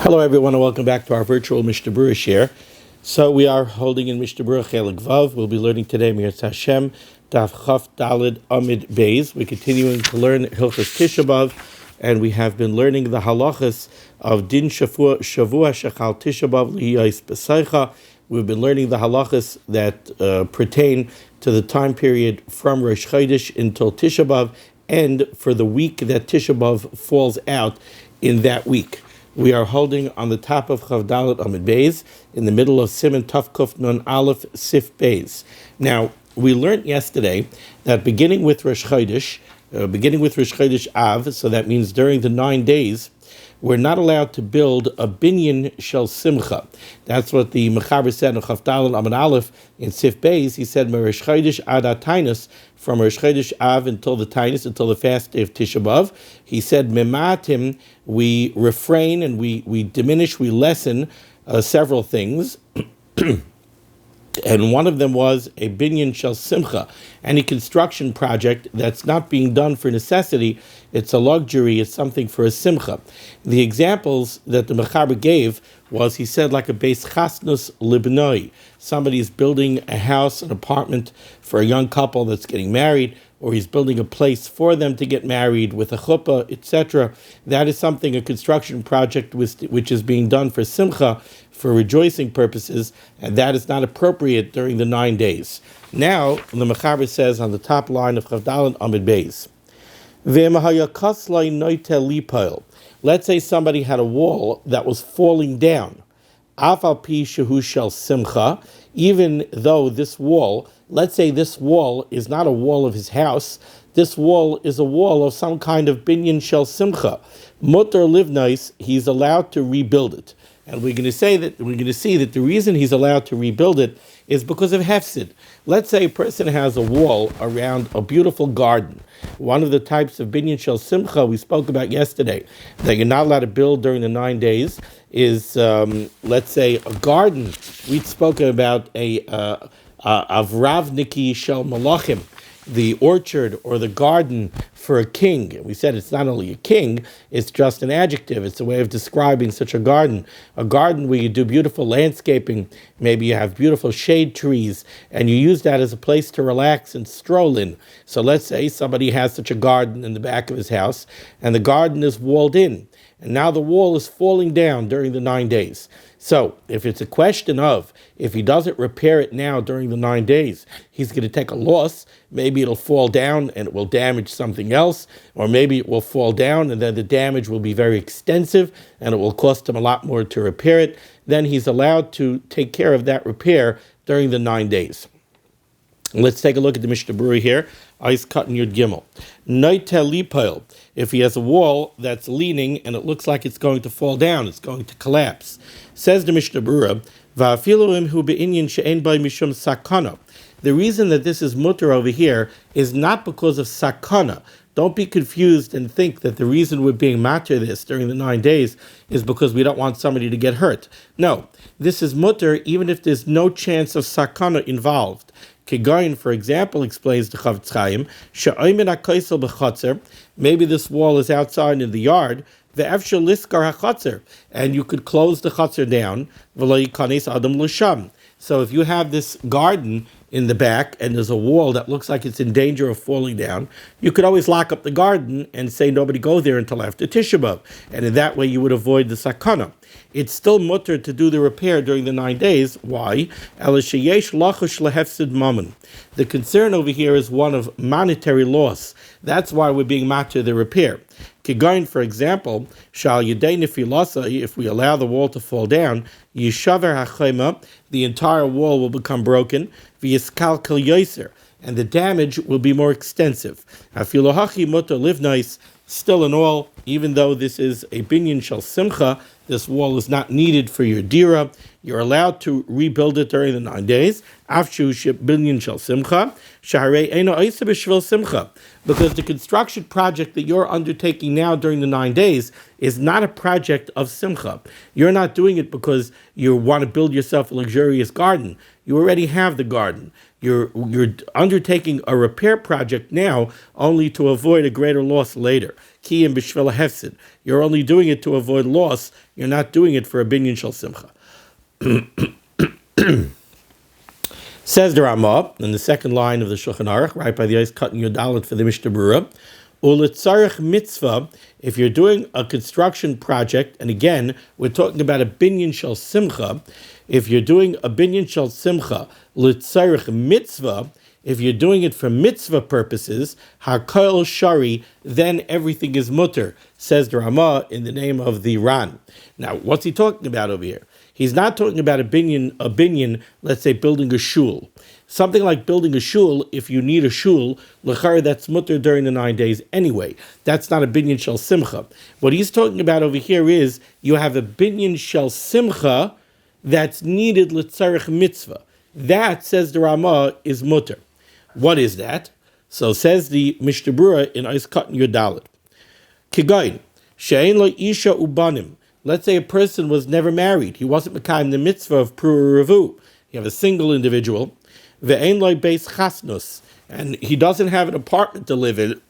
Hello everyone and welcome back to our virtual Mishnah Berurah share. So we are holding in Mishnah Berurah Chelik Vav. We'll be learning today Mir Hashem Daf Chaf Dalid Amid Beis. We're continuing to learn halachos Tisha B'Av, and we have been learning the halachos of Din Shavua Shechal Tisha B'Av Liyais B'Seicha. We've been learning the halachos that pertain to the time period from Rosh Chodesh until Tisha B'Av, and for the week that Tisha B'Av falls out in that week. We are holding on the top of Chav Dalet Amid Beis, in the middle of Siman Taf Kuf Nun Aleph Sif Beis. Now, we learned yesterday that beginning with Rosh Chodesh Av, so that means during the 9 days, we're not allowed to build a binyan shel simcha. That's what the Mechaber said in Chav Dalet Amid Aleph in Sif Beis. He said, Rosh Chodesh Ad Tainus, from Rosh Chodesh Av until the Tainus, until the fast day of Tisha B'Av. He said, Mematim, we refrain and we diminish, we lessen several things. And one of them was a binyan shel simcha, any construction project that's not being done for necessity. It's a luxury, it's something for a simcha. The examples that the Mechaber gave was, he said, like a beis chasnus libnoi. Somebody is building a house, an apartment for a young couple that's getting married, or he's building a place for them to get married with a chuppah, etc. That is something, a construction project which is being done for simcha, for rejoicing purposes, and that is not appropriate during the 9 days. Now, the Mechaber says on the top line of Chav Dalet Amid Beis, let's say somebody had a wall that was falling down. Even though this wall, let's say this wall is not a wall of his house, this wall is a wall of some kind of binyan shel simcha. Mutter livnais, he's allowed to rebuild it. And we're going to see that the reason he's allowed to rebuild it is because of hefsid. Let's say a person has a wall around a beautiful garden. One of the types of binyan shel simcha we spoke about yesterday that you're not allowed to build during the 9 days is, let's say, a garden. We'd spoken about a avravniki shel malachim, the orchard or the garden for a king. We said it's not only a king, it's just an adjective. It's a way of describing such a garden. A garden where you do beautiful landscaping, maybe you have beautiful shade trees, and you use that as a place to relax and stroll in. So let's say somebody has such a garden in the back of his house, and the garden is walled in, and now the wall is falling down during the 9 days. So if it's a question of, if he doesn't repair it now during the 9 days, he's going to take a loss. Maybe it'll fall down and it will damage something else, or maybe it will fall down and then the damage will be very extensive and it will cost him a lot more to repair it. Then he's allowed to take care of that repair during the 9 days. Let's take a look at the Mishnah Berurah here. Ice cut in Yud Gimel. Noitel lipel. If he has a wall that's leaning and it looks like it's going to fall down, it's going to collapse. Says the Mishnah Berurah, Va'afilu hu be'inyan she'en bai mishum sakana. The reason that this is mutter over here is not because of sakana. Don't be confused and think that the reason we're being matter this during the 9 days is because we don't want somebody to get hurt. No, this is mutter even if there's no chance of sakana involved. Kegayin, for example, explains the Chavetz Chaim, she'oimen ha'kaisel b'chatzer, maybe this wall is outside in the yard, ve'efshel liskar ha'chatzer, and you could close the chatzer down, v'lo yikanes adam l'sham. So if you have this garden in the back and there's a wall that looks like it's in danger of falling down, you could always lock up the garden and say nobody go there until after Tisha B'Av. And in that way you would avoid the sakana. It's still mutter to do the repair during the 9 days. Why? The concern over here is one of monetary loss. That's why we're being matter the repair. Kigain, for example, if we allow the wall to fall down, the entire wall will become broken, and the damage will be more extensive. Still in all, even though this is a binyan shel simcha, this wall is not needed for your dira. You're allowed to rebuild it during the 9 days. Afshu binyan shel simcha, shaharei eino oisa b'shvil simcha, because the construction project that you're undertaking now during the 9 days is not a project of simcha. You're not doing it because you want to build yourself a luxurious garden. You already have the garden. You're undertaking a repair project now only to avoid a greater loss later. kiyim b'shvel hefsid. You're only doing it to avoid loss. You're not doing it for a binyan shel simcha. Says the Ramah in the second line of the Shulchan Aruch, right by the ice cutting your dalit for the Mishnah Berurah. Ulitzarich mitzvah, if you're doing a construction project, and again, we're talking about a binyan shel simcha, if you're doing a binyan shel simcha, litzarich mitzvah, if you're doing it for mitzvah purposes, hakol shari, then everything is mutter, says the Ramah in the name of the Ran. Now, what's he talking about over here? He's not talking about a binyan, let's say building a shul. Something like building a shul, if you need a shul, l'chara, that's mutter during the 9 days anyway. That's not a binyan shel simcha. What he's talking about over here is you have a binyan shel simcha that's needed l'tzarech mitzvah. That, says the Ramah, is mutter. What is that? So says the Mishnah Berurah in Eis Katan Yodalit. Kigayin, she'ein lo isha ubanim. Let's say a person was never married. He wasn't mekayim the mitzvah of Berurah. You have a single individual. Ve'ein lo beis chasnus. And he doesn't have an apartment to live in.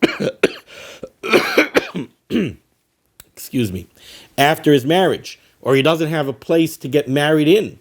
Excuse me. After his marriage. Or he doesn't have a place to get married in.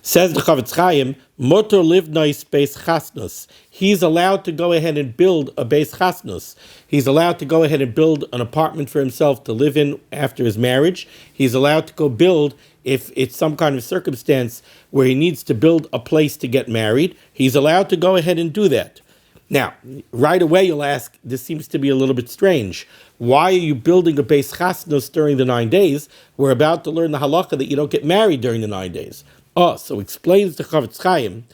Says the Chavetz Chaim, motor livnais beis chasnus. He's allowed to go ahead and build a beis chasnus. He's allowed to go ahead and build an apartment for himself to live in after his marriage. He's allowed to go build, if it's some kind of circumstance where he needs to build a place to get married, he's allowed to go ahead and do that. Now, right away you'll ask, this seems to be a little bit strange. Why are you building a beis chasnus during the 9 days? We're about to learn the halacha that you don't get married during the 9 days. So explains the Chavetz Chaim,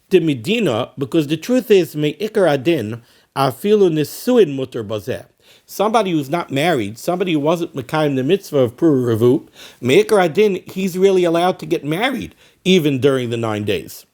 the Medina, because the truth is, me'ikar adin, afilu nisuin muter bazeh. Somebody who's not married, somebody who wasn't mekayim the mitzvah of Berurah, me'ikar adin, he's really allowed to get married, even during the 9 days.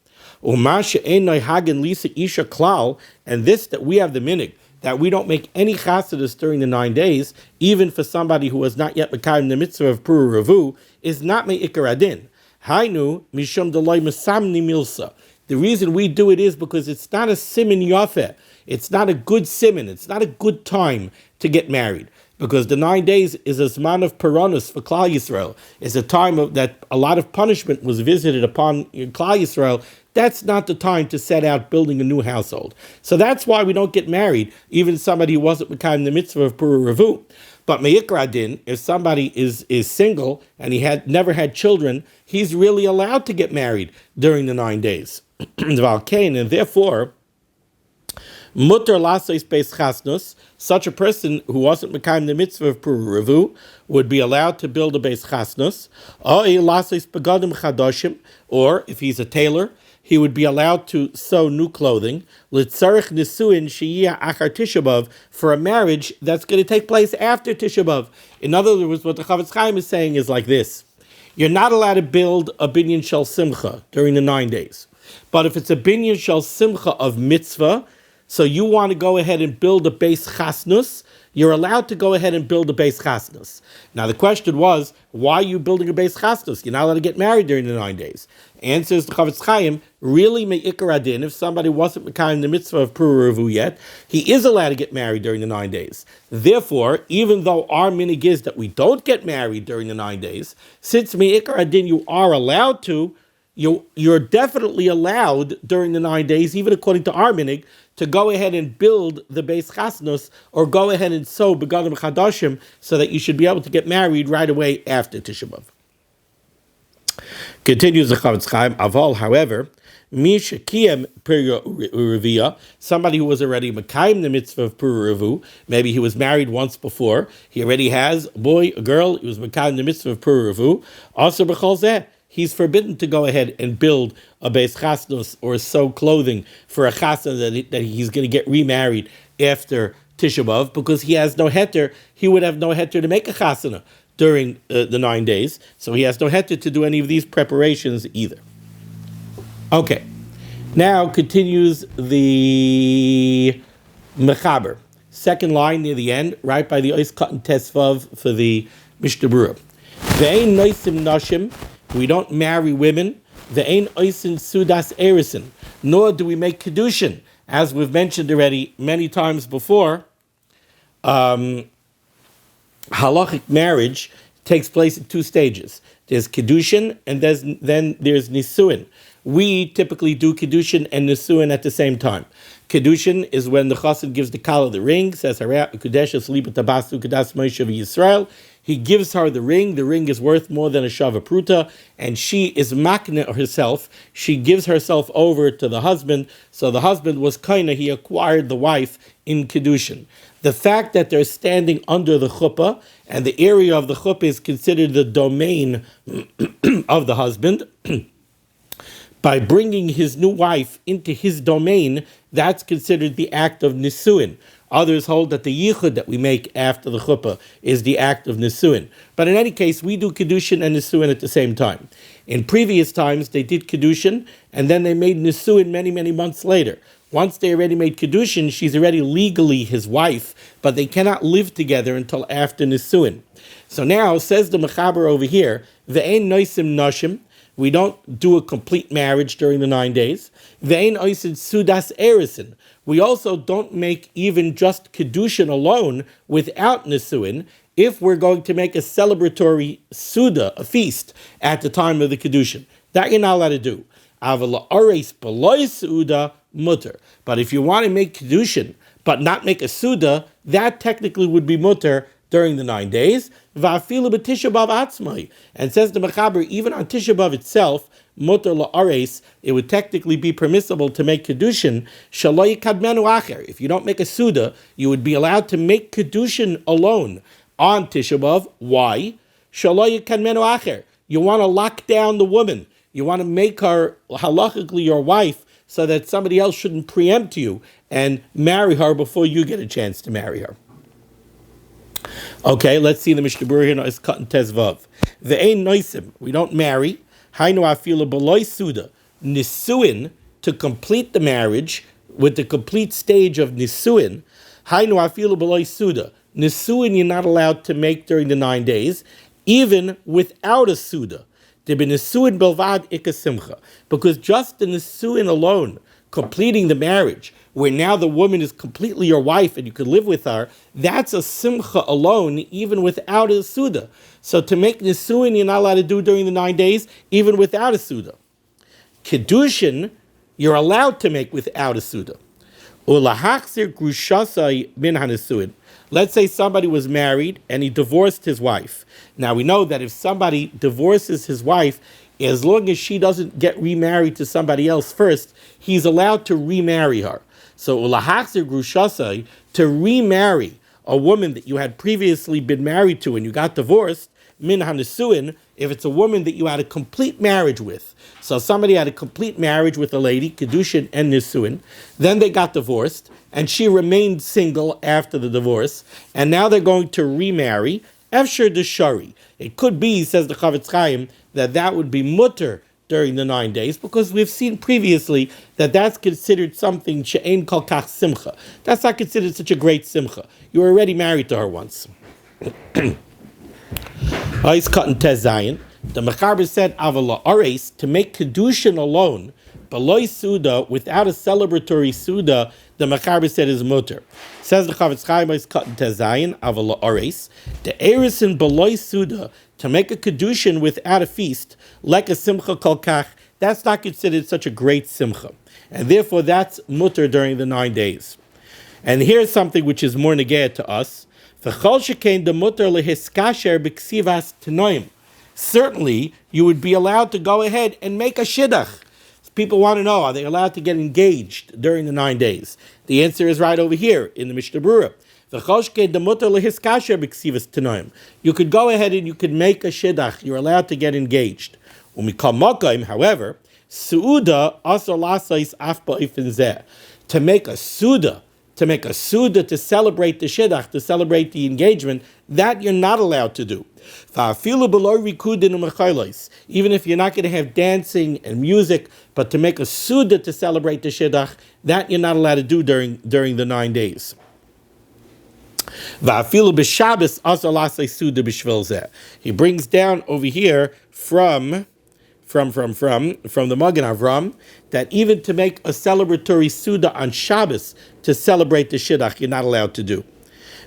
Umasha einay hagen lisa isha klal, and this that we have the minig, that we don't make any chasidus during the 9 days, even for somebody who was not yet mekayim the mitzvah of Berurah, is not me'ikar adin. Hainu mishum delay mesamni milsa. The reason we do it is because it's not a siman yafeh. It's not a good siman. It's not a good time to get married. Because the 9 days is a zman of piranus for Klal Yisrael. It's a time that a lot of punishment was visited upon Klal Yisrael. That's not the time to set out building a new household. So that's why we don't get married, even somebody who wasn't mekayim the mitzvah of Berurah. But me'ikar adin, if somebody is single and he had never had children, he's really allowed to get married during the 9 days. And therefore, mutter lasos beis chasnus, such a person who wasn't mekayim the mitzvah of Berurah would be allowed to build a beis chasnus, or if he's a tailor, he would be allowed to sew new clothing, litzarich nisuin sheyiyah achar Tisha B'Av, for a marriage that's going to take place after Tisha B'Av. In other words, what the Chavetz Chaim is saying is like this. You're not allowed to build a binyan shel simcha during the 9 days. But if it's a binyan shel simcha of mitzvah, so you want to go ahead and build a beis chasnus, you're allowed to go ahead and build a beis chasnus. Now the question was, why are you building a beis chasnus? You're not allowed to get married during the 9 days. Answers the Chavetz Chaim, really me'ikar adin, if somebody wasn't mekayim the mitzvah of Berurah yet, he is allowed to get married during the 9 days. Therefore, even though our minig is that we don't get married during the 9 days, since me'ikar adin you are allowed to, you're definitely allowed during the 9 days, even according to our minig, to go ahead and build the beis chasnus, or go ahead and sew begadim chadashim, so that you should be able to get married right away after Tisha B'Av. Continues the Chavetz Chaim, aval, however, mish kiyem Berurah, somebody who was already mekayim the mitzvah of Berurah, maybe he was married once before, he already has a boy, a girl, he was mekayim the mitzvah of Berurah, also b'chol zeh, he's forbidden to go ahead and build a beis chasnus or sew clothing for a chasna that he's going to get remarried after Tisha B'Av, because he has no heter. He would have no heter to make a chasna during the 9 days, so he has no heter to do any of these preparations either. Okay, now continues the mechaber, second line near the end, right by the ois katan tesvav for the Mishnah Berurah. Ve'ein noisim nashim, we don't marry women. Ve'ein oisin sudas erisin, nor do we make kedushin, as we've mentioned already many times before. halachic marriage takes place in two stages. There's Kiddushin and then there's Nisuin. We typically do Kiddushin and Nisuin at the same time. Kiddushin is when the chassid gives the kala the ring, says, he gives her the ring is worth more than a shava pruta, and she is makne herself, she gives herself over to the husband, so the husband was he acquired the wife in Kiddushin. The fact that they're standing under the chuppah, and the area of the chuppah is considered the domain of the husband, by bringing his new wife into his domain, that's considered the act of nisuin. Others hold that the yichud that we make after the chuppah is the act of nisuin. But in any case, we do kiddushin and nisuin at the same time. In previous times, they did kiddushin, and then they made nisuin many, many months later. Once they already made kiddushin, she's already legally his wife, but they cannot live together until after nisuin. So now, says the mechaber over here, ve'ein noisim nashim, we don't do a complete marriage during the 9 days. Ve'ein oisid sudas erisin. We also don't make even just Kiddushin alone without Nisuin if we're going to make a celebratory Suda, a feast, at the time of the Kiddushin. That you're not allowed to do. Avala ares beloy Suda mutter. But if you want to make Kiddushin, but not make a Suda, that technically would be mutter during the 9 days. Va'afilu b'Tisha B'Av atzmai. And says the Mechaber, even on Tisha B'Av itself, mutter la'ares, it would technically be permissible to make Kiddushin, shalo yikadmenu acher. If you don't make a Suda, you would be allowed to make Kiddushin alone on Tisha B'Av. Why? Shalo yikadmenu acher. You want to lock down the woman. You want to make her halachically your wife so that somebody else shouldn't preempt you and marry her before you get a chance to marry her. Okay, let's see the Mishnah Berurah here. It's cut in Tezvav. Ve'ein noisim. We don't marry. Hainu afilu beloy suda. Nisuin, to complete the marriage with the complete stage of nisuin. Hainu afilu beloy suda. Nisuin you're not allowed to make during the 9 days, even without a suda. Nisuin belvad ikasimcha. Because just the nisuin alone, completing the marriage, where now the woman is completely your wife and you can live with her, that's a simcha alone, even without a suda. So to make nisuin, you're not allowed to do during the 9 days, even without a suda. Kiddushin, you're allowed to make without a suda. Ulahachzir grushasai min hanisuin. Let's say somebody was married and he divorced his wife. Now we know that if somebody divorces his wife, as long as she doesn't get remarried to somebody else first, he's allowed to remarry her. So ulahachzir grushasai, to remarry a woman that you had previously been married to and you got divorced, min hanisuin, if it's a woman that you had a complete marriage with. So somebody had a complete marriage with a lady, Kiddushin and Nisuin, then they got divorced, and she remained single after the divorce, and now they're going to remarry, Efshir Deshari. It could be, says the Chavetz Chaim, that would be mutter during the 9 days, because we've seen previously that that's considered something she'ein kol kach simcha. That's not considered such a great simcha. You were already married to her once. He's cutting Tez Zayin. The Mechaber said, Avala Ares, to make Kiddushin alone, beloy Suda, without a celebratory Suda, the Mechaber said is mutter. Says the Chavetz Chaim, he's cutting Tez Zayin, Avala Ares, the Erisin beloy Suda, to make a Kiddushin without a feast, like a Simcha Kol Kach, that's not considered such a great Simcha. And therefore that's mutter during the 9 days. And here's something which is more negaya to us. Certainly, you would be allowed to go ahead and make a shidduch. People want to know, are they allowed to get engaged during the 9 days? The answer is right over here in the Mishnah Berurah. You could go ahead and you could make a shidduch. You're allowed to get engaged. However, to make a suda, to celebrate the shidduch, to celebrate the engagement, that you're not allowed to do. Even if you're not going to have dancing and music, but to make a suda to celebrate the shidduch, that you're not allowed to do during the 9 days. He brings down over here from the Magen Avram, that even to make a celebratory Suda on Shabbos to celebrate the Shidduch, you're not allowed to do.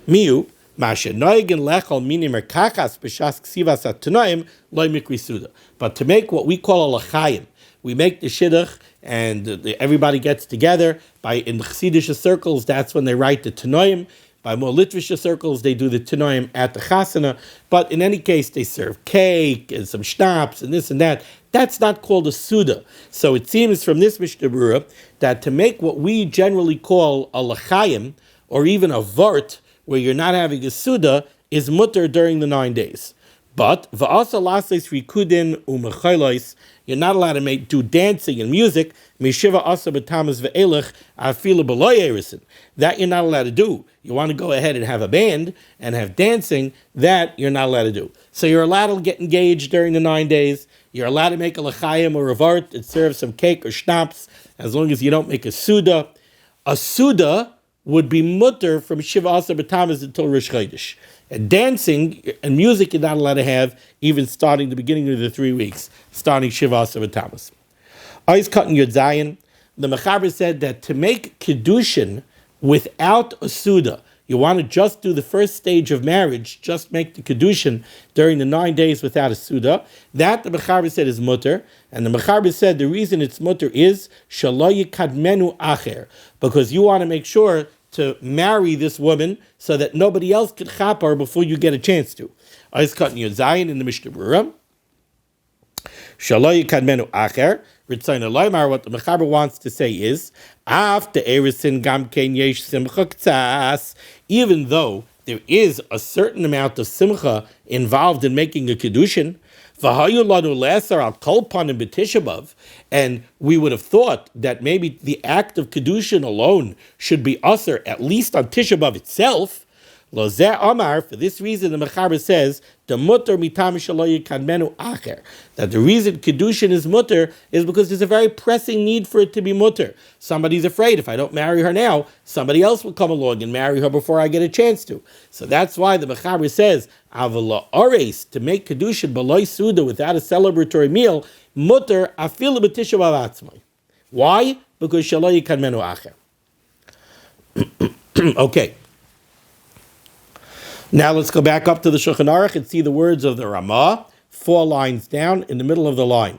Miu, Masha Noigen Lechol Minim Kachas B'Shas Ksivas Tanaim Loy Mikri Suda. But to make what we call a L'chaim, we make the Shidduch and everybody gets together. In the Chassidish circles, that's when they write the tanaim. By more Litvish circles, they do the tanaim at the chasana. But in any case, they serve cake and some schnapps and this and that. That's not called a suda. So it seems from this Mishnah Berurah that to make what we generally call a l'chaim or even a vort, where you're not having a suda, is mutter during the 9 days. But va'asa lases rikudin u'mechaylos, you're not allowed to do dancing and music. Mishiva asa b'tamas ve'elech afilu b'loy erisin. That you're not allowed to do. You want to go ahead and have a band and have dancing. That you're not allowed to do. So you're allowed to get engaged during the 9 days. You're allowed to make a l'chaim or a vort that serves some cake or schnapps, as long as you don't make a suda. A suda would be mutter from Shiva Asa B'Tammuz until Rosh Chodesh. And dancing and music you're not allowed to have, even starting the beginning of the 3 weeks, starting Shiva Asa B'Tammuz. Eyes cutting Yud Zayin. The Mechaber said that to make Kiddushin without a Suda, you want to just do the first stage of marriage, just make the Kiddushin during the 9 days without a Suda. That the Mechaber said is mutter. And the Mechaber said the reason it's mutter is Shalo Yikadmenu Acher, because you want to make sure to marry this woman so that nobody else can chapar before you get a chance to. Eyes cutting Yud Zayin in the Mishnah Berurah. Shalo Yikadmenu Acher. Ritzayin Aloymar, what the Mechaber wants to say is, after Erisin Gam Ken Yesh Simcha K'tzas, even though there is a certain amount of simcha involved in making a Kiddushin, V'hayu lanu leser al kol panim b'Tisha B'Av, and we would have thought that maybe the act of Kiddushin alone should be usher, at least on Tisha B'Av itself. Lo zeh amar, for this reason the Mechaber says, the mutter mitam shelo yikadmenu acher, that the reason Kiddushin is mutter is because there's a very pressing need for it to be mutter. Somebody's afraid, if I don't marry her now, somebody else will come along and marry her before I get a chance to. So that's why the Mechaber says, avala ores, to make Kiddushin b'loy suda, without a celebratory meal, mutter afilu b'Tisha B'Av atzmai. Why? Because shelo yikadmenu acher. Okay. Now let's go back up to the Shulchan Aruch and see the words of the Ramah, 4 lines down in the middle of the line.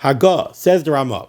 Hagah, says the Ramah,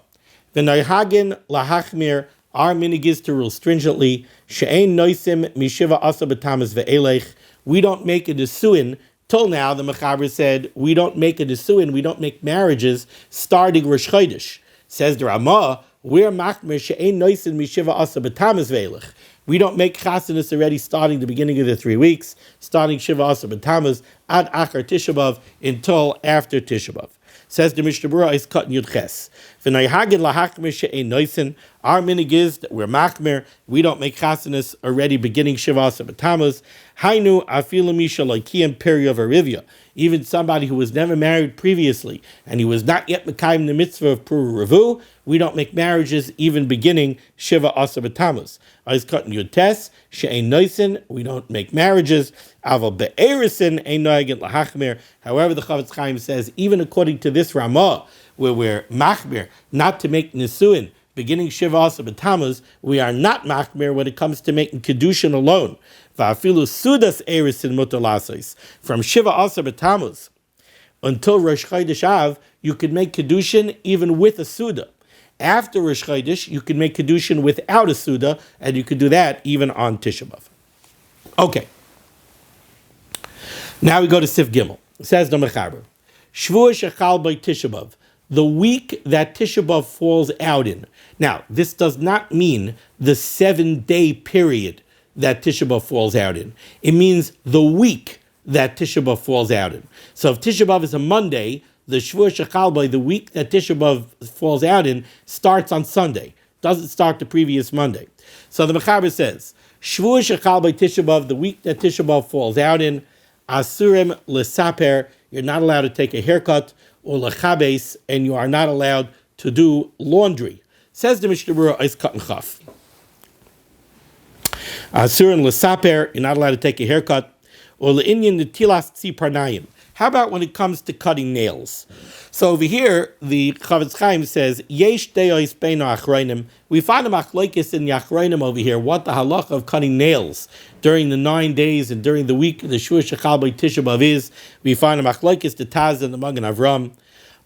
V'noihagin lahachmir, our minig is to rule stringently, she'ein noisim mishiva asa b'tamas ve'elech, we don't make a nisuin. Till now, the Mechaber said, we don't make a nisuin, we don't make marriages starting Rosh Chodesh. Says the Ramah, we're machmir she'ein noisim mishiva asa b'tamas ve'elech. We don't make chasanis already starting the beginning of the 3 weeks, starting Shiva Asa B'Tammuz, ad achar Tisha B'Av, until after Tisha B'Av. Says the Mishnah Berurah is cut in Yud Ches. V'nayhagin lahachmir she'ein noisin. Our minig is that we're machmir. We don't make chasanis already beginning Shiva Asa B'Tammuz. Hainu afilu misha loikiyim period arivya. Even somebody who was never married previously and he was not yet mekayim the mitzvah of Puru Revu, we don't make marriages even beginning Shiva Asa B'Tammuz. Eyes cut in Yud Tes, she'ein noisin, we don't make marriages. Aval be'erisin ein noagin lahachmir. However, the Chavetz Chaim says, even according to this Ramah, where we're machmir, not to make nisuin, beginning Shiva Asa B'Tammuz, we are not machmir when it comes to making Kiddushin alone. Va'afilu sudas erisin mutalasos. From Shiva Asa B'Tammuz until Rosh Chodesh Av, you could make Kiddushin even with a Suda. After Rosh Chodesh, you can make Kiddushin without a Suda, and you could do that even on Tisha B'Av. Okay. Now we go to Sif Gimel. It says the Mechaber, Shvua shechal by Tisha B'Av, the week that Tisha B'Av falls out in. Now, this does not mean the 7-day period that Tisha B'Av falls out in. It means the week that Tisha B'Av falls out in. So if Tisha B'Av is a Monday, the Shvua Shechal B'Av, the week that Tisha B'Av falls out in, starts on Sunday. Doesn't start the previous Monday. So the Mechaber says, Shvua Shechal B'Av Tisha B'Av, the week that Tisha B'Av falls out in, Asurim L'Saper, you're not allowed to take a haircut, or L'Chabes, and you are not allowed to do laundry. Says the Mishnah Berurah, Eis Kat and Chaf. Asurim L'Saper, you're not allowed to take a haircut, or L'Inyan N'tilas Tzi Parnayim. How about when it comes to cutting nails? So over here, the Chavetz Chaim says, Yesh deos beino achronim. We find a machlokes in the achronim over here, what the halacha of cutting nails during the 9 days and during the week, the Shua Shechal by Tisha B'Av is. We find a machlokes, the Taz and the Magen Avram.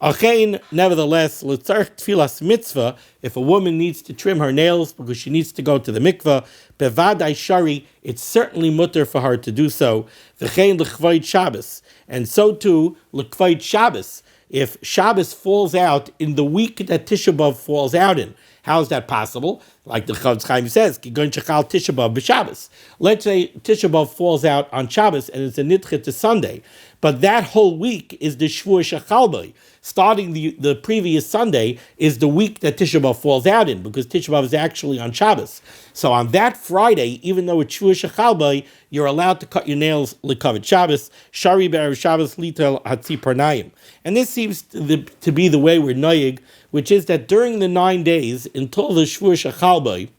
Achein, nevertheless, l'tzarech tfilas mitzvah, if a woman needs to trim her nails because she needs to go to the mikvah, bevadai shari, it's certainly mutter for her to do so. V'chein l'chvayit Shabbos, and so too l'chvayit Shabbos. If Shabbos falls out in the week that Tisha B'Av falls out in, how is that possible? Like the Chavetz Chaim says, Kigun Shechal Tisha B'Av b'Shabbos. Let's say Tisha B'Av falls out on Shabbos and it's a nidche to Sunday, but that whole week is the Shvua Shechal B'Av. Starting the previous Sunday is the week that Tisha B'Av falls out in, because Tisha B'Av is actually on Shabbos. So on that Friday, even though it's Shvua Shechal B'Av, you're allowed to cut your nails l'kavet Shabbos, Shari B'Erev Shabbos litel hatzi tanaim. And this seems to be the way we're noyig, which is that during the 9 days until the Shvua Shechal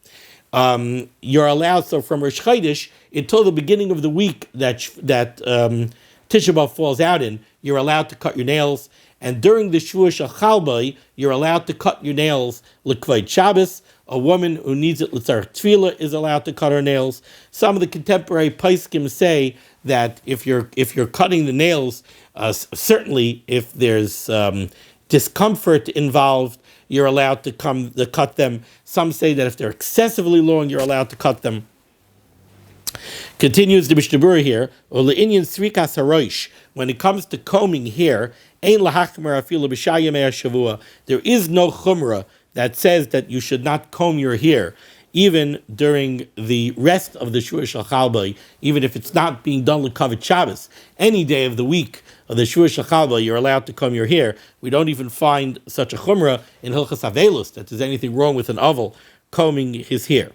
B'Av, you're allowed, so from Rosh Chodesh until the beginning of the week that Tisha B'Av falls out in, you're allowed to cut your nails. And during the Shvua Shechal B'Av, you're allowed to cut your nails l'kvayt Shabbos. A woman who needs it l'tzarech tefillah is allowed to cut her nails. Some of the contemporary poskim say that if you're cutting the nails, certainly if there's discomfort involved, you're allowed to cut them. Some say that if they're excessively long, you're allowed to cut them. Continues the Mishnah Berurah here, when it comes to combing hair, there is no chumrah that says that you should not comb your hair, even during the rest of the Shua Shechal B'Av, even if it's not being done l'kavet Shabbos. Any day of the week of the Shua Shechal B'Av, you're allowed to comb your hair. We don't even find such a chumrah in Hilchas Avelos that there's anything wrong with an oval combing his hair.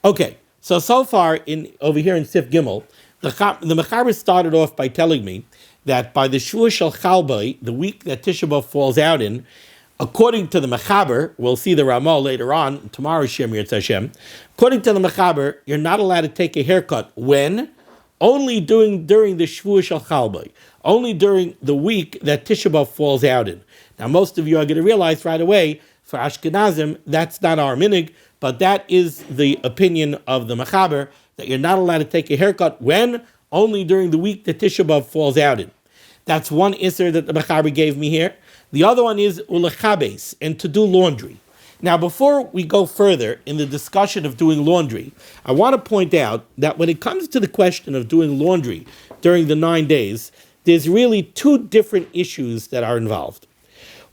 Okay. So far, over here in Sif Gimel, the Mechaber started off by telling me that by the Shua Shechal B'Av, the week that Tisha B'Av falls out in, according to the Mechaber, we'll see the Ramah later on, tomorrow's Shem Yirtzeh Hashem, according to the Mechaber, you're not allowed to take a haircut. When? Only during the Shua Shechal B'Av, only during the week that Tisha B'Av falls out in. Now, most of you are going to realize right away, for Ashkenazim, that's not our minig, but that is the opinion of the Mechaber, that you're not allowed to take a haircut. When? Only during the week that Tisha B'Av falls out in. That's one isser that the Mechaber gave me here. The other one is ulechabes, and to do laundry. Now, before we go further in the discussion of doing laundry, I want to point out that when it comes to the question of doing laundry during the 9 days, there's really two different issues that are involved.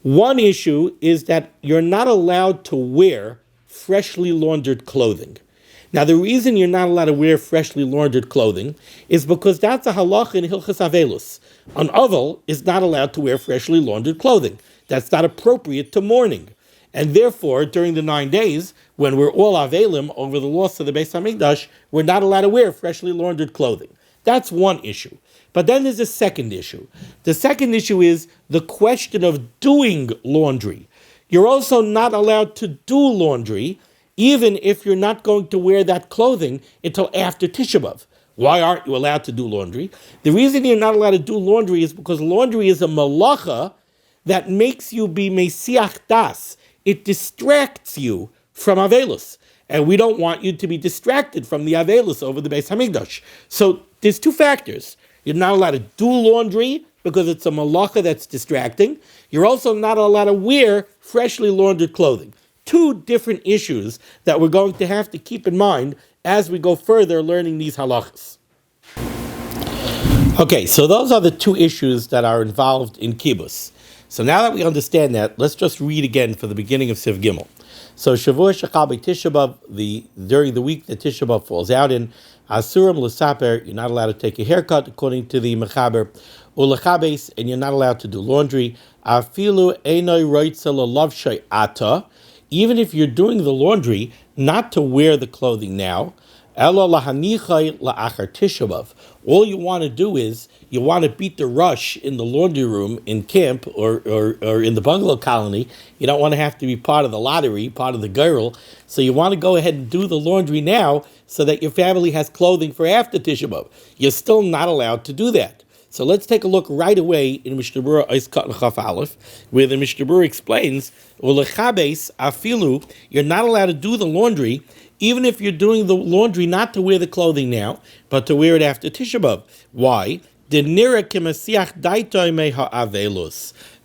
One issue is that you're not allowed to wear freshly laundered clothing. Now, the reason you're not allowed to wear freshly laundered clothing is because that's a halach in Hilchas Avelos. An oval is not allowed to wear freshly laundered clothing. That's not appropriate to mourning. And therefore, during the 9 days, when we're all avelim over the loss of the Beis HaMikdash, we're not allowed to wear freshly laundered clothing. That's one issue. But then there's a second issue. The second issue is the question of doing laundry. You're also not allowed to do laundry, even if you're not going to wear that clothing until after Tisha B'Av. Why aren't you allowed to do laundry? The reason you're not allowed to do laundry is because laundry is a malacha that makes you be mesiach das. It distracts you from Avelos. And we don't want you to be distracted from the Avelos over the Beis HaMikdash. So there's two factors. You're not allowed to do laundry because it's a malacha that's distracting. You're also not allowed to wear freshly laundered clothing. Two different issues that we're going to have to keep in mind as we go further learning these halachos. Okay, so those are the two issues that are involved in kibbutz. So now that we understand that, let's just read again for the beginning of Siv Gimel. So Shavua Shechal Tisha B'Av, during the week that Tisha B'Av falls out in, Asurim l'saper, you're not allowed to take a haircut according to the Mechaber, ulechabes, and you're not allowed to do laundry. Afilu einoi roitza l'lavshay ata, even if you're doing the laundry, not to wear the clothing now. Ela lahanichai la'achar Tisha B'Av. All you want to do is you want to beat the rush in the laundry room in camp or in the bungalow colony. You don't want to have to be part of the lottery, part of the girl. So you want to go ahead and do the laundry now so that your family has clothing for after Tisha B'Av. You're still not allowed to do that. So let's take a look right away in Mishnah Berurah Eis Katan Chaf Aleph, where the Mishnah Berurah explains, "Ulechabes afilu," you're not allowed to do the laundry, even if you're doing the laundry not to wear the clothing now, but to wear it after Tisha B'Av. Why?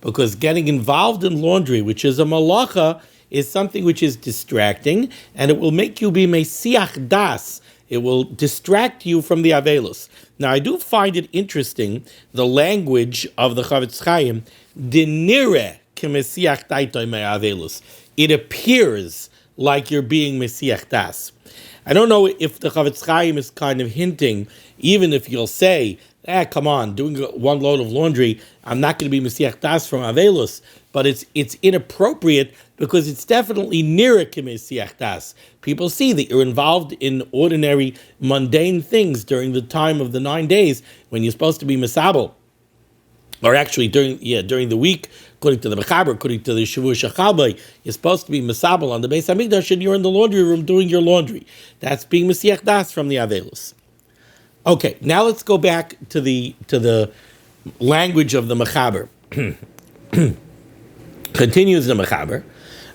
Because getting involved in laundry, which is a malacha, is something which is distracting, and it will make you be mesiach das. It will distract you from the avelus. Now, I do find it interesting, the language of the Chavetz Chaim, dinire kemesiach daitoi me avelus. It appears like you're being mesiach das. I don't know if the Chavetz Chaim is kind of hinting, even if you'll say, come on, doing one load of laundry, I'm not going to be mesiach das from avelus, but it's inappropriate because it's definitely nearer to mesiach das. People see that you're involved in ordinary, mundane things during the time of the 9 days when you're supposed to be mesabel. Or actually during the week, according to the Mechaber, according to the Shavuot Shachalbai, you're supposed to be mesabel on the Beis Hamikdash, and you're in the laundry room doing your laundry. That's being mesiach das from the avelus. Okay, now let's go back to the language of the Mechaber. Continues the Mechaber.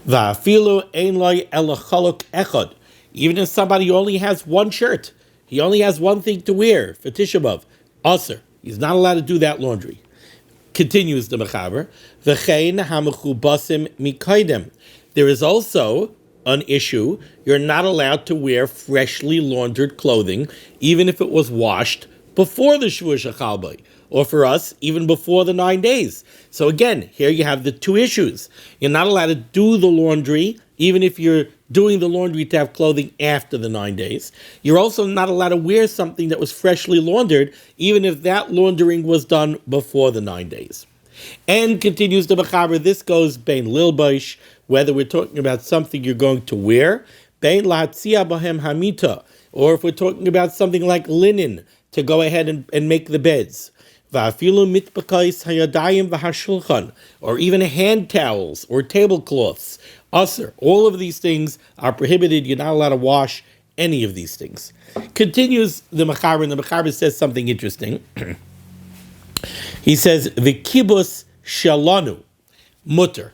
Va'afilu ein loy ela chaluk echad. Even if somebody only has one shirt, he only has one thing to wear for Tisha B'Av, aser. He's not allowed to do that laundry. Continues the Mechaber. V'chein hamechubasim mikaydem. There is also an issue. You're not allowed to wear freshly laundered clothing, even if it was washed before the Shavuot Shachalbai, or for us, even before the 9 days. So again, here you have the two issues. You're not allowed to do the laundry, even if you're doing the laundry to have clothing after the 9 days. You're also not allowed to wear something that was freshly laundered, even if that laundering was done before the 9 days. And continues the Mechaber, this goes bein lilbosh, whether we're talking about something you're going to wear, bein lahatzia bahem hamita, or if we're talking about something like linen, to go ahead and make the beds. Va'afilu mitbakais hayadayim v'hashulchan, or even hand towels or tablecloths. Aser. All of these things are prohibited. You're not allowed to wash any of these things. Continues the Mechaber, and the Mechaber says something interesting. He says, V'kibus shalanu, mutter.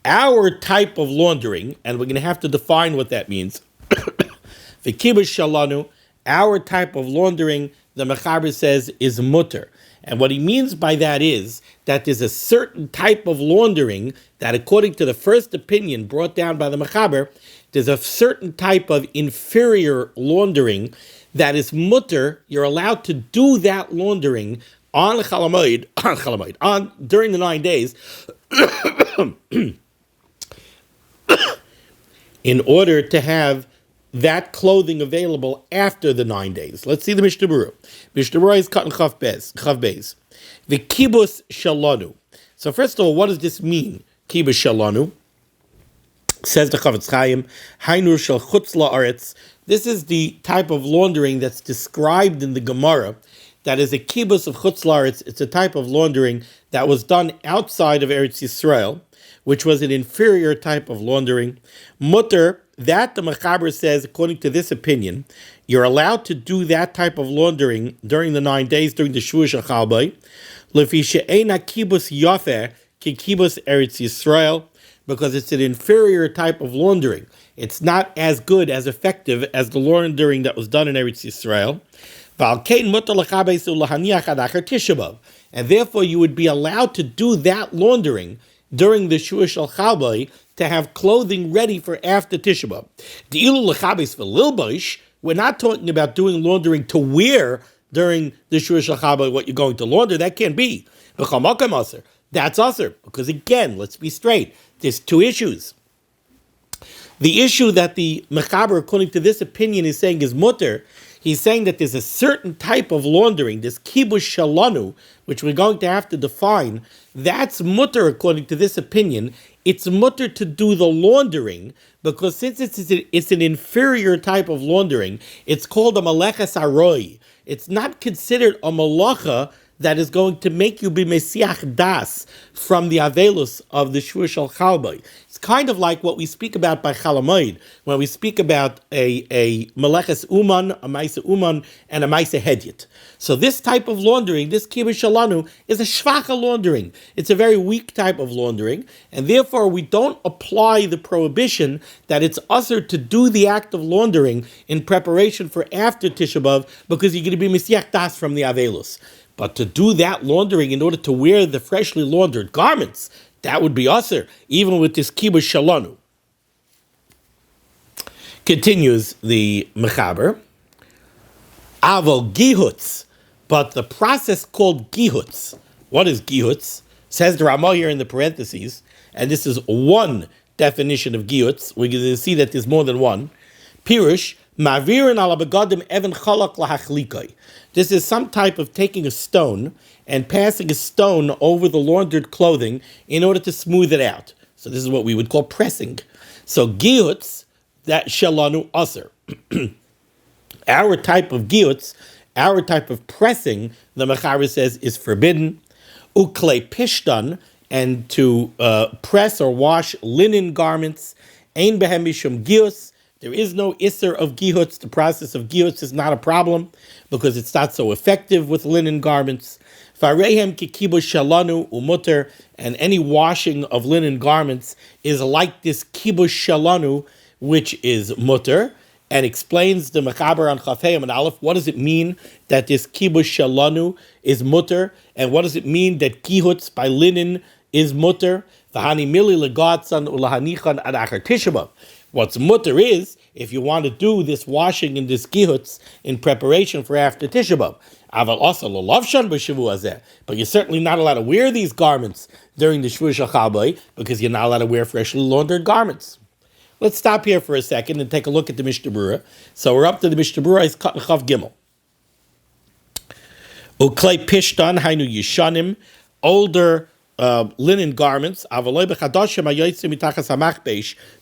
Our type of laundering, and we're going to have to define what that means. V'kibus shalanu, our type of laundering, the Mechaber says, is mutter. And what he means by that is that there's a certain type of laundering that, according to the first opinion brought down by the Mechaber, there's a certain type of inferior laundering that is mutter. You're allowed to do that laundering on during the 9 days, in order to have that clothing available after the 9 days. Let's see the Mishnah Berurah. Mishnah Berurah is cut in Chav Beis. The kibus shalanu. So first of all, what does this mean? Kibus shalanu. Says the Chavetz Chaim, Hainur shel chutz la'aretz. This is the type of laundering that's described in the Gemara. That is a kibus of chutz la'aretz. It's a type of laundering that was done outside of Eretz Yisrael, which was an inferior type of laundering. Mutter, that the Mechaber says, according to this opinion, you're allowed to do that type of laundering during the 9 days, during the Shavuot Shachalbai. Lefi she'eina kibus yafeh ki kibus Eretz Yisrael, because it's an inferior type of laundering. It's not as good, as effective as the laundering that was done in Eretz Yisrael. And therefore you would be allowed to do that laundering during the Shavuot Shachalbai to have clothing ready for after Tisha B'Av. We're not talking about doing laundering to wear during the Shavuot Shachalbai, what you're going to launder. That can't be. That's aser. Because again, let's be straight. There's two issues. The issue that the Mechaber, according to this opinion, is saying is mutter. He's saying that there's a certain type of laundering, this kibus shalanu, which we're going to have to define. That's mutter, according to this opinion. It's mutter to do the laundering, because since it's an inferior type of laundering, it's called a maleches aroi. It's not considered a malacha that is going to make you be mesiach das from the avelus of the shvur shel chalbai. It's kind of like what we speak about by Chalamoid, when we speak about a meleches uman, a maisa uman, and a maisa hedyet. So this type of laundering, this kibbutz shalanu, is a shvacha laundering. It's a very weak type of laundering, and therefore we don't apply the prohibition that it's usher to do the act of laundering in preparation for after Tisha B'Av, because you're going to be mesiach das from the avelus. But to do that laundering in order to wear the freshly laundered garments, that would be usher, even with this kibbutz shalanu. Continues the mechaber. Aval gihutz, but the process called gihutz. What is gihutz? Says the Ramah here in the parentheses, and this is one definition of gihutz. We're going to see that there's more than one. Pirush, ma'virin ala begadim even chalak lahachlikai. This is some type of taking a stone and passing a stone over the laundered clothing in order to smooth it out. So this is what we would call pressing. So gihutz, that shalanu aser. Our type of gihutz, our type of pressing, the mechaber says, is forbidden. Uklei pishtan, and to press or wash linen garments. Ein behem mishum gihutz. There is no isser of gihutz. The process of gihutz is not a problem because it's not so effective with linen garments. Farehem ki kibush shalanu umuter, and any washing of linen garments is like this kibush shalanu, which is mutter, and explains the mechaber on Chafayim and Aleph. What does it mean that this kibush shalanu is mutter, and what does it mean that gihutz by linen is mutter? V'hani mili legatzan ulahanichan ad achar Tisha B'Av. What's mutter is if you want to do this washing and this gihutz in preparation for after Tisha B'Av. Aval also l'lavshan b'shavu hazeh, but you're certainly not allowed to wear these garments during the shvur shel chalbai because you're not allowed to wear freshly laundered garments. Let's stop here for a second and take a look at the Mishnah Berurah. So we're up to the Mishnah Berurah. It's cut chav gimel. Uklei pishtan hainu yishanim, older linen garments,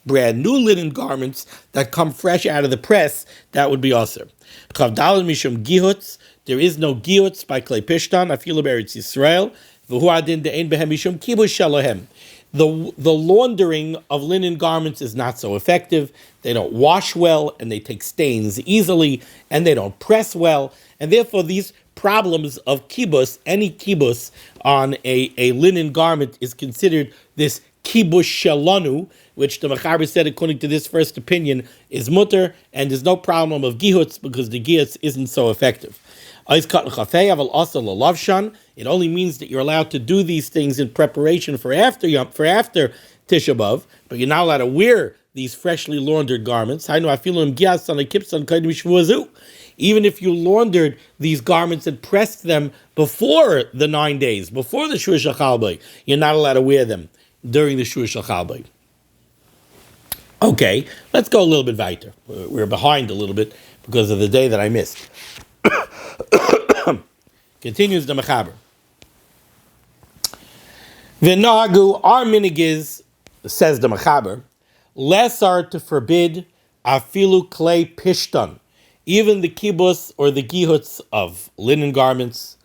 brand new linen garments that come fresh out of the press, that would be aser. Chavdalin mishum gihutz, there is no gihutz by klei pishtan, afilu beretz Yisrael, v'hu adin de'ein behem mishum kibush shalohem. The laundering of linen garments is not so effective. They don't wash well, and they take stains easily, and they don't press well, and therefore these problems of kibus, any kibus on a linen garment is considered this kibush shalanu, which the mechaber said, according to this first opinion, is mutter, and there's no problem of gihutz because the gihutz isn't so effective. It only means that you're allowed to do these things in preparation for after Tisha B'Av, but you're not allowed to wear these freshly laundered garments. Even if you laundered these garments and pressed them before the 9 days, before the shvur shel chalbai, you're not allowed to wear them during the shvur shel chalbai. Okay, let's go a little bit weiter. We're behind a little bit because of the day that I missed. Continues the mechaber. V'nahagu, our minig is, says the mechaber, less are to forbid afilu klei pishtan, even the kibus or the gihutz of linen garments,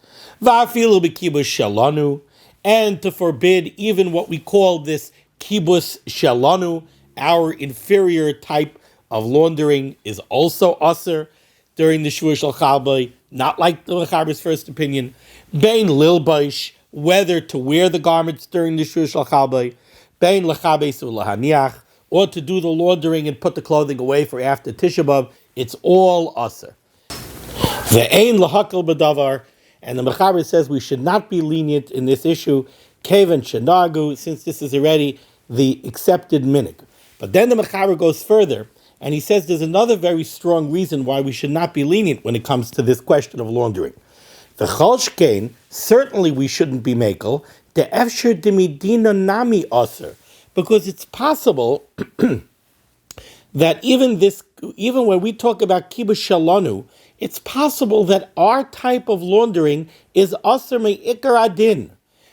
va'afilu b'kibus shalanu, and to forbid even what we call this kibus shalanu, our inferior type of laundering, is also aser during the shvur shel chalbai, not like the mechaber's first opinion. Bein lilbaish, whether to wear the garments during the shvur shel chalbai, bein lechabes ulahaniach, or to do the laundering and put the clothing away for after Tisha B'Av, it's all aser. Ve'ein lahakal b'davar, and the mechaber says we should not be lenient in this issue, kevan shenagu, since this is already the accepted minig. But then the mechaber goes further, and he says there's another very strong reason why we should not be lenient when it comes to this question of laundering. The cholshkein, certainly we shouldn't be makel, the efsher demidina nami aser, because it's possible that even when we talk about kibush shalanu, it's possible that our type of laundering is aser me'ikar adin.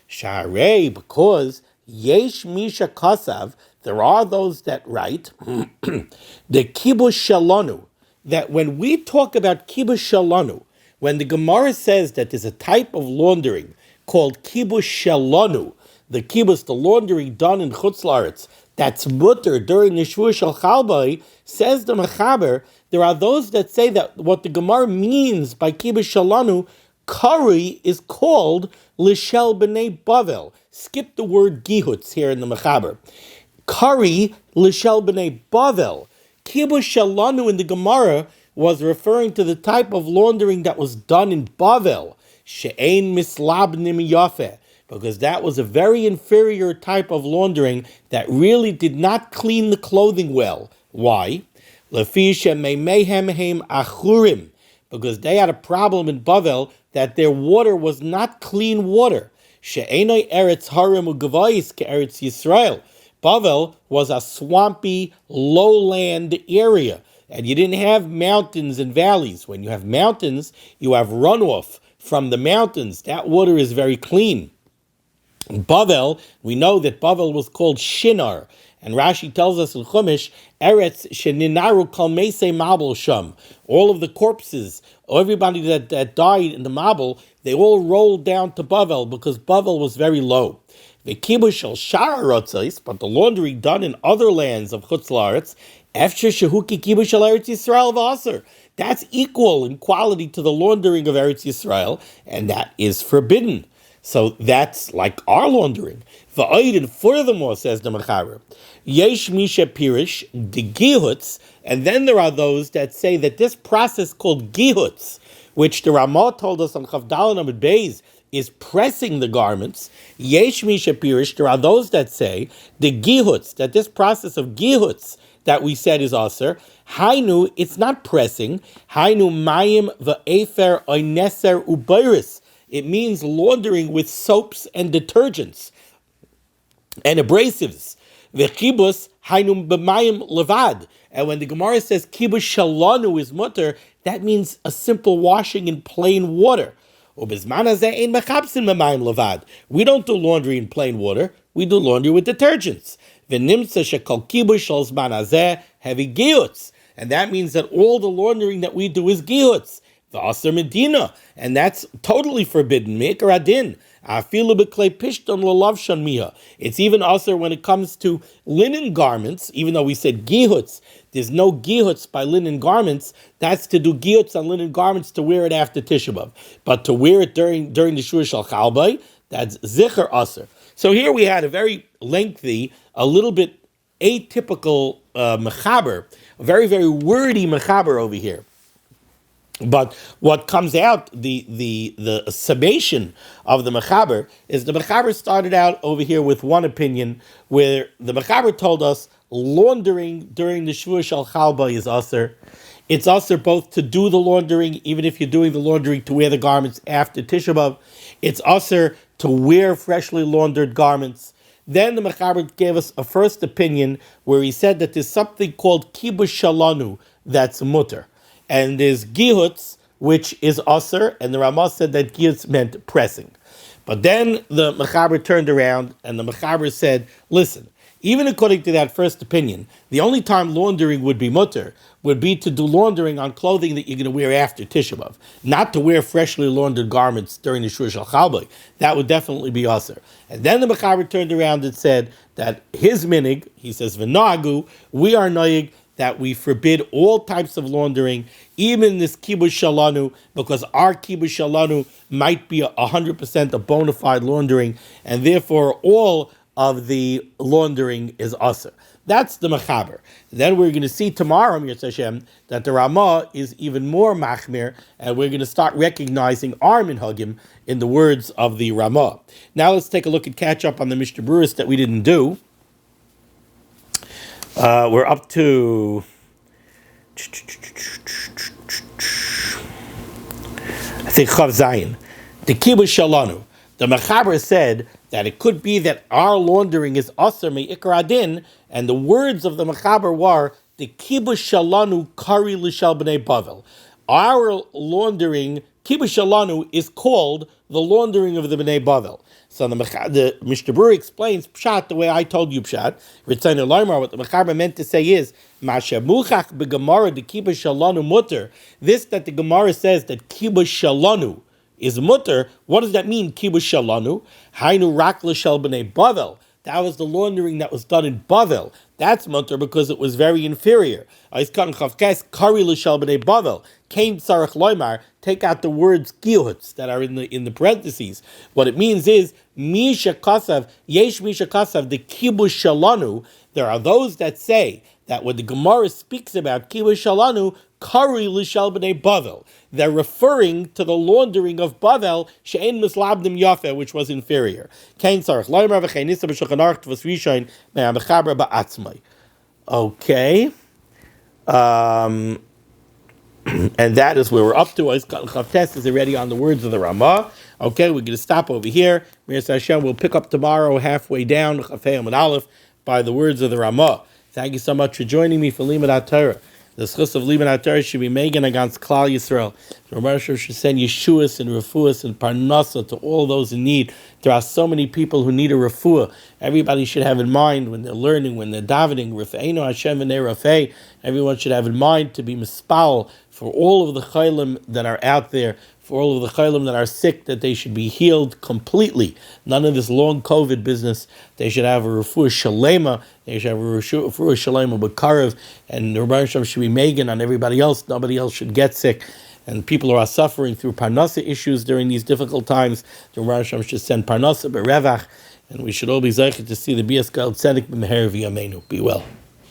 Sharei, because yesh misha kasav, there are those that write the kibush shalanu, that when we talk about kibush shalanu, When the Gemara says that there's a type of laundering called kibush shelanu, the laundering done in Chutz La'aretz, that's mutter during the Shvua Shel Chalbai, says the Mechaber, there are those that say that what the Gemara means by kibush shelanu, curry is called lishel b'nei Bavel. Skip the word gihutz here in the Mechaber. Curry lishel b'nei Bavel. Kibush shelanu in the Gemara was referring to the type of laundering that was done in Bavel, she'ein mislabnim yafeh, because that was a very inferior type of laundering that really did not clean the clothing well. Why? Lefi she'meimehem heim achurim, because they had a problem in Bavel that their water was not clean water. She'enoi eretz harim ugavayis ke'eretz Yisrael. Bavel was a swampy, lowland area, and you didn't have mountains and valleys. When you have mountains, you have runoff from the mountains. That water is very clean. In Bavel, we know that Bavel was called Shinar, and Rashi tells us in Chumash, Eretz sheninaru kol meisei mabel sham. All of the corpses, everybody that died in the Mabel, they all rolled down to Bavel because Bavel was very low. The kibush shel shar haratzos, but the laundry done in other lands of Chutz La'aretz, efsher shehuki kibush shel Eretz Yisrael v'aser. That's equal in quality to the laundering of Eretz Yisrael, and that is forbidden. So that's like our laundering. And furthermore, says the Mechaber, yesh misha pirish the gihutz, and then there are those that say that this process called gihutz, which the Ramah told us on Chavdal Amud Beis, is pressing the garments. Yesh misha pirish, there are those that say the gihutz, that this process of gihutz that we said is aser, hainu, it's not pressing, hainu mayim v'efer oineser ubayris. It means laundering with soaps and detergents and abrasives. V'chibus hainu b'mayim levad. And when the Gemara says kibush shalanu is mutter, that means a simple washing in plain water. We don't do laundry in plain water. We do laundry with detergents. And that means that all the laundering that we do is giyutz. The Aser Medina, and that's totally forbidden. It's even aser when it comes to linen garments, even though we said gihutz, there's no gihutz by linen garments. That's to do gihutz on linen garments to wear it after Tisha B'Av. But to wear it during the Shur Shal Chalbai, that's zicher aser. So here we had a very lengthy, a little bit atypical mechaber, a very, very wordy mechaber over here. But what comes out, the summation of the Mechaber, is the Mechaber started out over here with one opinion, where the Mechaber told us laundering during the Shvua Shel Chalba is aser. It's aser both to do the laundering, even if you're doing the laundering to wear the garments after Tisha B'Av. It's aser to wear freshly laundered garments. Then the Mechaber gave us a first opinion where he said that there's something called kibush shalanu that's mutter. And there's gihutz, which is aser, and the Ramah said that gihutz meant pressing. But then the Mechaber turned around, and the Mechaber said, listen, even according to that first opinion, the only time laundering would be mutter would be to do laundering on clothing that you're going to wear after Tisha B'Av, not to wear freshly laundered garments during the Shur Shal Chalbai. That would definitely be aser. And then the Mechaber turned around and said that his minig, he says, v'nagu, we are noyig, that we forbid all types of laundering, even this kibush shalanu, because our kibush shalanu might be 100% a bona fide laundering, and therefore all of the laundering is aser. That's the Mechaber. Then we're going to see tomorrow, Yirtzeh Hashem, that the Ramah is even more machmir, and we're going to start recognizing our minhagim in the words of the Ramah. Now let's take a look and catch up on the Mishnah Berurah that we didn't do. We're up to I think Chav Zayin. The kibush shalanu. The Mechaber said that it could be that our laundering is aser me'ikar adin, and the words of the Mechaber were the kibush shalanu kari l'shal b'nei Bavel. Our laundering, kibush shalanu, is called the laundering of the b'nei Bavel. So the Mishnah Berurah explains pshat the way I told you pshat. What the Mechaber meant to say is mashamuchach begemara de kibbutz shalanu mutter. This that the Gemara says that kibbutz shalanu is mutter. What does that mean? Kibbutz shalanu hainu rak l'shel b'nei Bavel. That was the laundering that was done in Bavel. That's mutter because it was very inferior. Take out the words kiyutz that are in the parentheses. What it means is misha kasav yesh misha kasav the kibbutz shalanu. There are those that say that when the Gemara speaks about kibbutz shalanu, kari l'shel b'nei Bavel, they're referring to the laundering of Bavel, she'en mislabdim yafe, which was inferior. Kain sarach loymar v'chein nisa b'shulchan aruch tvos rishon me'amechaber ba'atzmai. Okay. And that is where we're up to. Chavtes is already on the words of the Ramah. Okay, we're going to stop over here. Mir Hashem, we'll pick up tomorrow halfway down Chafei Amud Aleph by the words of the Ramah. Thank you so much for joining me for limud HaTorah. The schus of limud HaTorah should be megan against Klal Yisrael. The Rabbi should send Yeshuas and Refuas and Parnasa to all those in need. There are so many people who need a Refuah. Everybody should have in mind when they're learning, when they're davening, Rafeinu Hashem v'nei Rafei. Everyone should have in mind to be mispal for all of the chaylim that are out there, for all of the chaylim that are sick, that they should be healed completely. None of this long COVID business. They should have a refuah shalema. They should have a refuah shalema b'karev, and the Rebbe should be megan on everybody else. Nobody else should get sick. And people who are suffering through parnasa issues during these difficult times, the Rebbe should send parnasa b'revach, and we should all be zeichet to see the Bias Gal Tzedek b'meher v'yameinu. Be well.